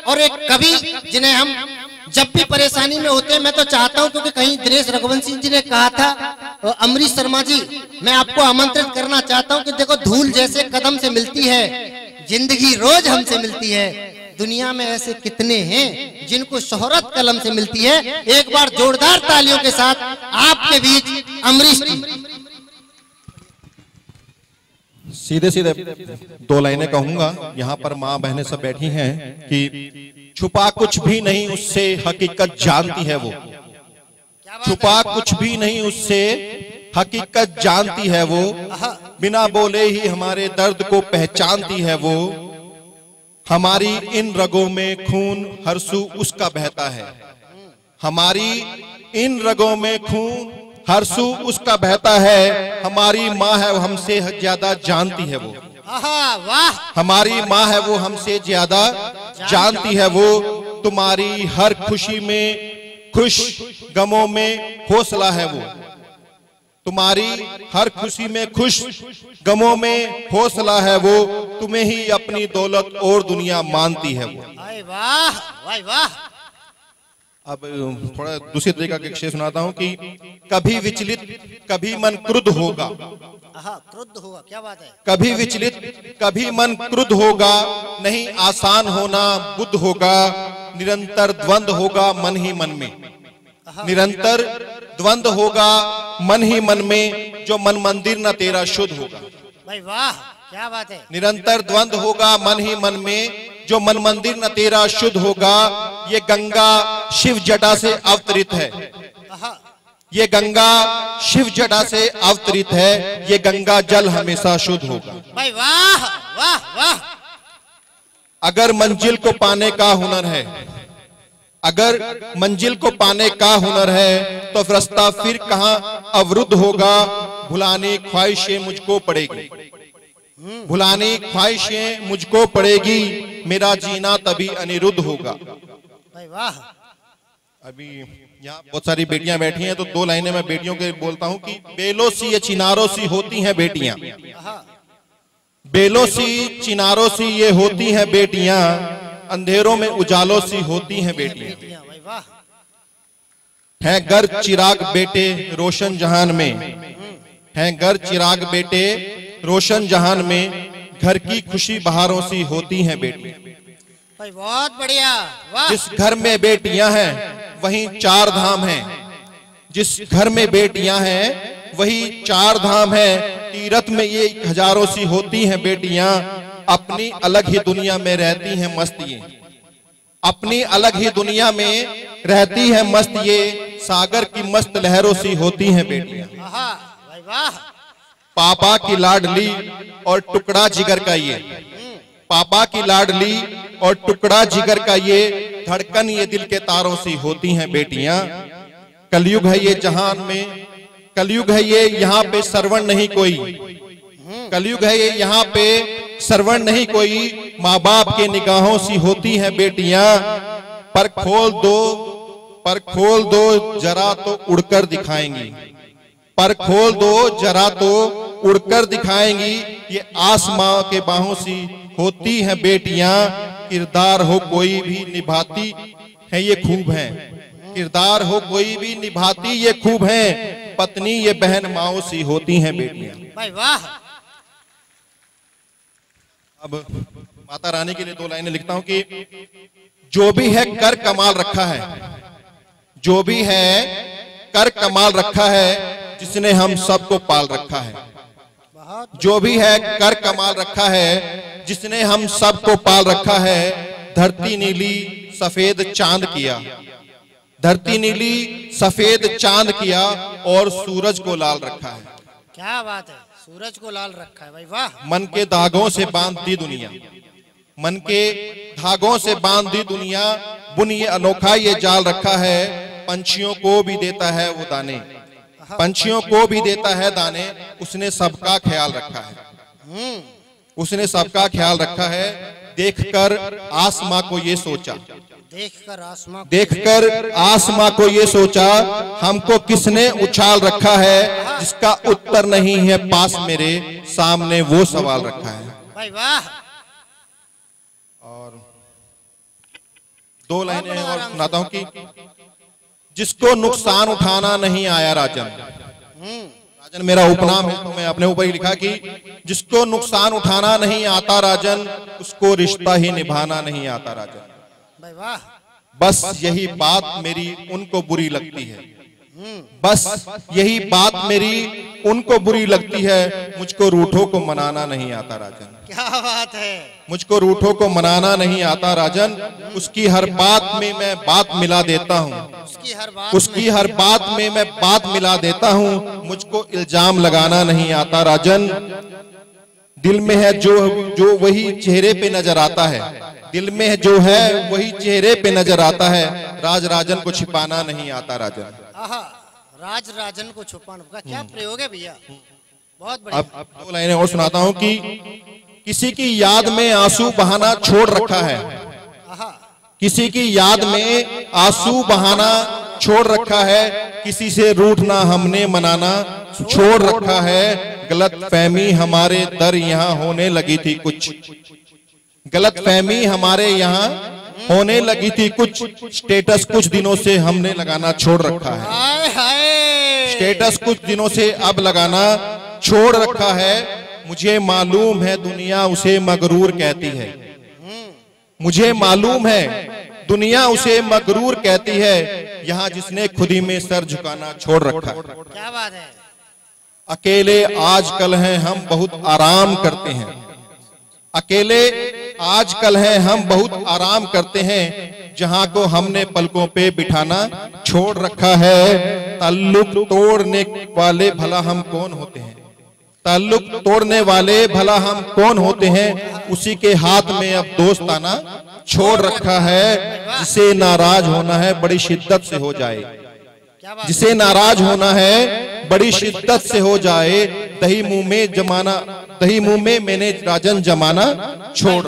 और एक कवि जिन्हें हम जब भी परेशानी में होते हैं, मैं तो चाहता हूं, क्योंकि कहीं दिनेश रघुवंशी जी ने कहा था, अमरीश शर्मा जी, मैं आपको आमंत्रित करना चाहता हूं कि देखो, धूल जैसे कदम से मिलती है जिंदगी, रोज हमसे मिलती है। दुनिया में ऐसे कितने हैं जिनको शोहरत कलम से मिलती है। एक बार जोरदार तालियों के साथ आपके बीच अमरीश जी। सीधे सीधे दो लाइनें कहूंगा। यहाँ पर माँ बहनें सब बैठी हैं कि छुपा कुछ भी नहीं उससे हकीकत जानती है वो, छुपा कुछ भी नहीं उससे हकीकत जानती है वो, बिना बोले ही हमारे दर्द को पहचानती है वो, हमारी इन रगों में खून हरसू उसका बहता है, हमारी इन रगों में खून हरसू उसका बहता है, हमारी माँ है वो हमसे ज्यादा जानती है वो, वाह, हमारी माँ है वो हमसे ज्यादा जानती है वो, तुम्हारी हर खुशी में खुश, गमों में हौसला है वो, तुम्हारी हर खुशी में खुश, गमों में हौसला है वो, तुम्हें ही अपनी दौलत और दुनिया मानती है वो। वाह वाह वाह। अब थोड़ा दूसरी तरीका के शेर सुनाता हूँ कि कभी विचलित कभी मन क्रुद्ध होगा, क्रुद्ध होगा, क्या बात है, कभी विचलित कभी मन क्रुद्ध होगा, नहीं आसान होना बुद्ध होगा, निरंतर द्वंद होगा मन ही मन में, निरंतर द्वंद होगा मन ही मन में, जो मन मंदिर न तेरा शुद्ध होगा। भाई वाह, क्या बात है, निरंतर द्वंद होगा मन ही मन में, जो मन मंदिर न तेरा शुद्ध होगा, ये गंगा शिव जटा से अवतरित है, ये गंगा शिव जटा से अवतरित है, ये गंगा जल हमेशा शुद्ध होगा। भाई वाह वाह वाह। अगर मंजिल को पाने का हुनर है, अगर मंजिल को पाने का हुनर है, तो रास्ता फिर कहां अवरुद्ध होगा, भुलाने ख्वाहिशें मुझको पड़ेगी, भुलाने ख्वाहिशें मुझको पड़ेगी, मेरा जीना तभी अनिरुद्ध होगा। भाई वाह। अभी यहाँ बहुत सारी बेटियां बैठी हैं, तो दो लाइनें मैं बेटियों के बोलता हूँ कि बेलों सी ये चिनारों सी होती हैं बेटियां, बेलों सी चिनारों सी ये होती हैं बेटियां, अंधेरों में उजालों सी होती हैं बेटियां, हैं घर चिराग बेटे रोशन जहान में, हैं घर चिराग बेटे रोशन जहान में, घर की खुशी बहारों सी होती हैं बेटियां। भाई बहुत बढ़िया, वाह। जिस घर में बेटियां हैं वहीं चार धाम हैं, जिस घर में बेटियां हैं वही चार धाम है, तीरथ में ये हजारों सी होती हैं बेटियां, अपनी अलग ही दुनिया में रहती हैं मस्त ये, अपनी अलग ही दुनिया में रहती है मस्त ये, सागर की मस्त लहरों सी होती हैं बेटियां। भाई वाह। पापा की लाडली और टुकड़ा जिगर का ये, पापा की लाडली और टुकड़ा जिगर का ये, धड़कन ये दिल के तारों सी होती हैं बेटियां। कलयुग है ये जहान में, कलयुग है ये यहाँ पे श्रवण नहीं कोई, कलयुग है ये यहाँ पे श्रवण नहीं कोई, माँ बाप के निगाहों सी होती हैं बेटियां, पर खोल दो जरा तो उड़कर दिखाएंगी, पर खोल दो जरा तो उड़कर दिखाएंगी, ये आसमां के बाहों सी होती हैं बेटियां, किरदार हो कोई भी निभाती है ये खूब है, किरदार हो कोई भी निभाती ये खूब है, पत्नी ये बहन माओ सी होती हैं बेटियां। भाई वाह। अब माता रानी के लिए दो लाइनें लिखता हूं कि जो भी है कर कमाल रखा है, जो भी है कर कमाल रखा है, जिसने हम सबको पाल रखा है, जो भी है कर कमाल रखा है, जिसने हम सबको पाल रखा है, धरती नीली सफेद चांद किया, धरती नीली सफेद चांद किया, और सूरज को लाल रखा है। क्या बात है, सूरज को लाल रखा है, भाई वाह। मन के धागों से बांध दी दुनिया, मन के धागों से बांध दी दुनिया, बुन ये अनोखा ये जाल रखा है, पंछियों को भी देता है वो दाने, पंछियों को भी देता है दाने, उसने सबका ख्याल रखा है, उसने सबका ख्याल रखा है। देखकर आसमां को ये सोचा, देखकर आसमां को ये सोचा, हमको किसने उछाल रखा है, जिसका उत्तर नहीं है पास मेरे सामने वो सवाल रखा है। भाई वाह। और दो लाइनें और सुनाता हूं कि जिसको नुकसान उठाना नहीं आया राजन, राजन मेरा उपनाम है तो मैं अपने ऊपर ही लिखा कि जिसको नुकसान उठाना नहीं आता राजन, उसको रिश्ता ही निभाना नहीं आता राजन। भाई वाह। बस यही बात मेरी उनको बुरी लगती है, बस यही बात मेरी उनको बुरी लगती है, मुझको रूठों को मनाना नहीं आता राजन। क्या बात है। मुझको रूठों को मनाना नहीं आता राजन, उसकी हर बात में मैं बात मिला देता हूँ, उसकी हर बात में मैं बात मिला देता हूँ, मुझको इल्जाम लगाना नहीं आता राजन। दिल में है जो वही चेहरे पे नजर आता है, दिल में जो है वही चेहरे पे नजर आता है, राज राजन को छिपाना नहीं आता राजन। राज राजन को छुपाना का क्या प्रयोग है भैया, बहुत बढ़िया। अब दो लाइनें और सुनाता हूँ कि किसी की याद में आंसू बहाना छोड़ रखा है, किसी की याद में आंसू बहाना छोड़ रखा है, किसी से रूठना हमने मनाना छोड़ रखा है। गलत फहमी हमारे दर यहाँ होने लगी थी कुछ, गलत फहमी हमारे यहाँ होने लगी थी कुछ, स्टेटस कुछ दिनों से हमने लगाना छोड़ रखा है, स्टेटस कुछ दिनों से अब लगाना छोड़ रखा है। मुझे मालूम है दुनिया उसे मगरूर कहती है, मुझे मालूम है दुनिया उसे मगरूर कहती है, यहाँ जिसने खुदी में सर झुकाना छोड़ रखा है। क्या बात है। अकेले आजकल हैं हम बहुत आराम करते हैं, अकेले आजकल हैं हम बहुत आराम करते हैं, जहां को हमने पलकों पे बिठाना छोड़ रखा है। ताल्लुक तोड़ने वाले भला हम कौन होते हैं, ताल्लुक तोड़ने वाले भला हम कौन होते हैं, उसी के हाथ में अब दोस्ताना छोड़ रखा है। जिसे नाराज होना है बड़ी शिद्दत से हो जाए, जिसे नाराज होना है बड़ी शिद्दत से हो जाए, दही मुंह में जमाना, दही मुंह में मैंने राजन जमाना छोड़